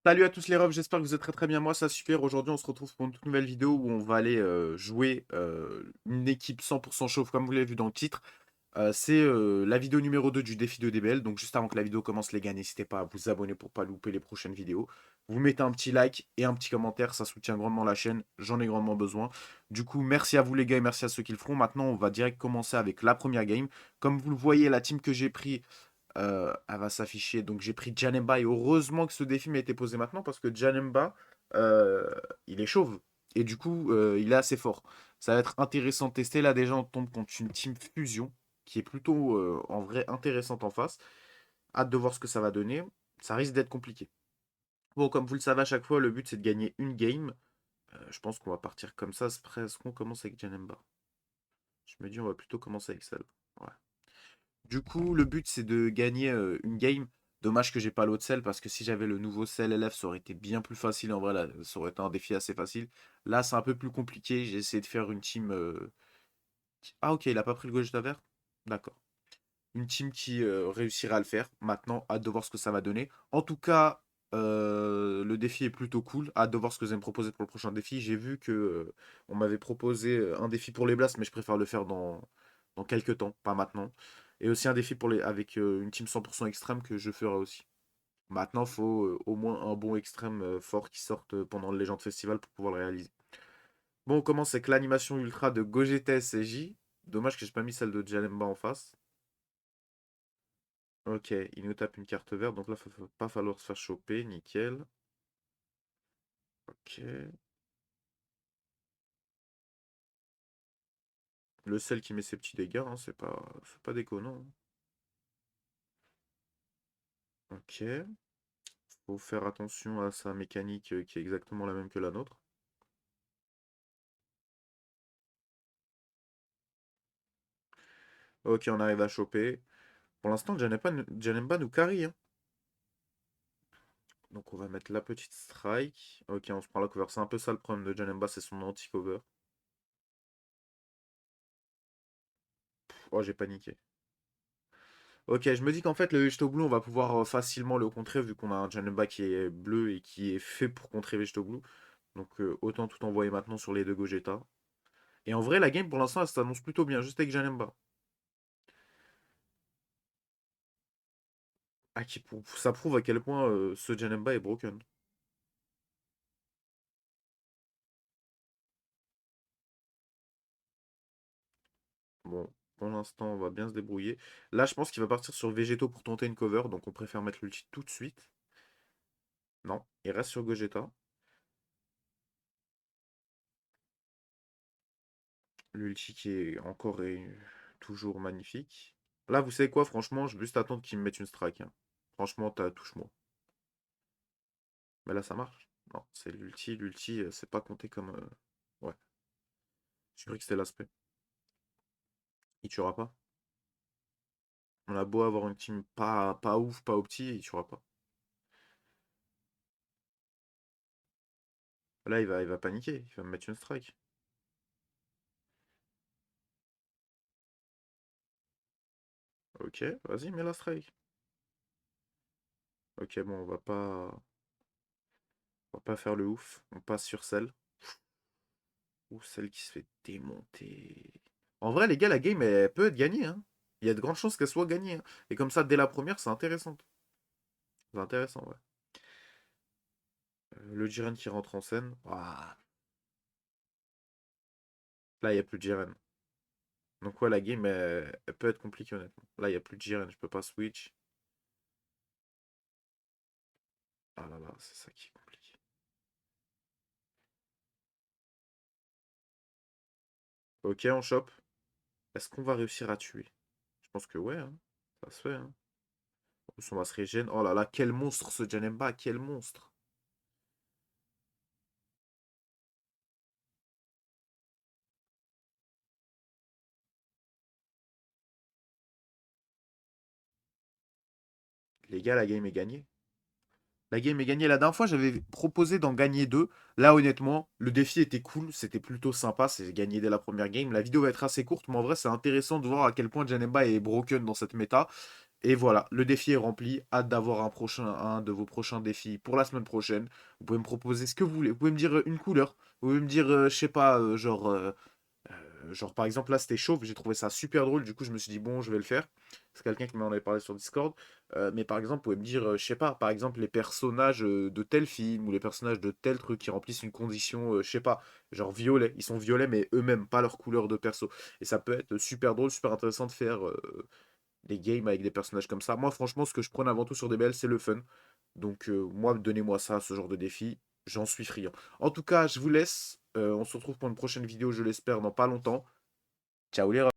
Salut à tous les refs, j'espère que vous êtes très très bien. Moi, ça super. Aujourd'hui, on se retrouve pour une toute nouvelle vidéo où on va aller jouer une équipe 100% chauve, comme vous l'avez vu dans le titre. C'est la vidéo numéro 2 du défi de DBL. Donc, juste avant que la vidéo commence, les gars, n'hésitez pas à vous abonner pour pas louper les prochaines vidéos. Vous mettez un petit like et un petit commentaire, ça soutient grandement la chaîne. J'en ai grandement besoin. Du coup, merci à vous les gars et merci à ceux qui le feront. Maintenant, on va direct commencer avec la première game. Comme vous le voyez, la team que j'ai pris. Elle va s'afficher. Donc j'ai pris Janemba et heureusement que ce défi m'a été posé maintenant parce que Janemba, euh, il est chauve. Et du coup, il est assez fort. Ça va être intéressant de tester. Là déjà, on tombe contre une team fusion qui est plutôt en vrai intéressante en face. Hâte de voir ce que ça va donner. Ça risque d'être compliqué. Bon, comme vous le savez, à chaque fois, le but c'est de gagner une game. Je pense qu'on va partir comme ça. C'est presque qu'on commence avec Janemba. Je me dis, on va plutôt commencer avec celle. Ouais. Du coup, le but c'est de gagner une game. Dommage que j'ai pas l'autre sel parce que si j'avais le nouveau sel LF, ça aurait été bien plus facile. En vrai, là, ça aurait été un défi assez facile. Là, c'est un peu plus compliqué. J'ai essayé de faire une team. Ah, ok, il a pas pris le Gogeta vert. D'accord. Une team qui réussira à le faire. Maintenant, hâte de voir ce que ça va donner. En tout cas, le défi est plutôt cool. Hâte de voir ce que vous allez me proposer pour le prochain défi. J'ai vu que on m'avait proposé un défi pour les blasts, mais je préfère le faire dans quelques temps, pas maintenant. Et aussi un défi pour avec une team 100% extrême que je ferai aussi. Maintenant, il faut au moins un bon extrême fort qui sorte pendant le Legend Festival pour pouvoir le réaliser. Bon, on commence avec l'animation ultra de Gogeta SJ. Dommage que j'ai pas mis celle de Jalemba en face. Ok, il nous tape une carte verte, donc là, il va pas falloir se faire choper, nickel. Ok. Le sel qui met ses petits dégâts, hein, c'est pas déconnant, hein. Ok. Faut faire attention à sa mécanique qui est exactement la même que la nôtre. Ok, on arrive à choper. Pour l'instant, Janemba nous carry, hein. Donc on va mettre la petite strike. Ok, on se prend la cover. C'est un peu ça le problème de Janemba, c'est son anti-cover. Oh, j'ai paniqué. Ok, je me dis qu'en fait, le Vegeto Blue, on va pouvoir facilement le contrer vu qu'on a un Janemba qui est bleu et qui est fait pour contrer Vegeto Blue. Donc autant tout envoyer maintenant sur les deux Gogeta. Et en vrai, la game pour l'instant, elle s'annonce plutôt bien, juste avec Janemba. Ah, ça prouve à quel point ce Janemba est broken. Bon, pour l'instant, on va bien se débrouiller. Là, je pense qu'il va partir sur Végéto pour tenter une cover, donc on préfère mettre l'ulti tout de suite. Non, il reste sur Gogeta. L'ulti qui est encore et toujours magnifique. Là, vous savez quoi, franchement, je vais juste attendre qu'il me mette une strike, hein. Franchement, touche-moi. Mais là, ça marche. Non, c'est l'ulti. L'ulti, c'est pas compté comme... Ouais, j'ai cru que c'était l'aspect. Il tuera pas. On a beau avoir une team pas ouf, pas opti, il tuera pas. Là, il va paniquer. Il va me mettre une strike. Ok, vas-y, mets la strike. Ok, bon, on va pas faire le ouf. On passe sur celle. Ou celle qui se fait démonter. En vrai, les gars, la game, elle peut être gagnée, hein. Il y a de grandes chances qu'elle soit gagnée, hein. Et comme ça, dès la première, c'est intéressant. C'est intéressant, ouais. Le Jiren qui rentre en scène. Ouah. Là, il n'y a plus de Jiren. Donc, ouais, la game, elle peut être compliquée, honnêtement. Là, il n'y a plus de Jiren. Je peux pas switch. Ah là là, c'est ça qui est compliqué. Ok, on chope. Est-ce qu'on va réussir à tuer? Je pense que ouais, hein. Ça se fait, hein. En plus, on va se régénérer. Oh là là, quel monstre ce Janemba, quel monstre. Les gars, la game est gagnée. La game est gagnée. La dernière fois, j'avais proposé d'en gagner deux. Là, honnêtement, le défi était cool. C'était plutôt sympa. C'est gagné dès la première game. La vidéo va être assez courte, mais en vrai, c'est intéressant de voir à quel point Janemba est broken dans cette méta. Et voilà, le défi est rempli. Hâte d'avoir un de vos prochains défis pour la semaine prochaine. Vous pouvez me proposer ce que vous voulez. Vous pouvez me dire une couleur. Vous pouvez me dire, je sais pas, genre, par exemple, là, c'était chauve, j'ai trouvé ça super drôle, du coup, je me suis dit, bon, je vais le faire. C'est quelqu'un qui m'en avait parlé sur Discord. Mais par exemple, vous pouvez me dire, je sais pas, par exemple, les personnages de tel film ou les personnages de tel truc qui remplissent une condition, je sais pas, genre violet. Ils sont violets, mais eux-mêmes, pas leur couleur de perso. Et ça peut être super drôle, super intéressant de faire des games avec des personnages comme ça. Moi, franchement, ce que je prône avant tout sur DBL, c'est le fun. Donc, moi, donnez-moi ça, ce genre de défi. J'en suis friand. En tout cas, je vous laisse. On se retrouve pour une prochaine vidéo, je l'espère, dans pas longtemps. Ciao les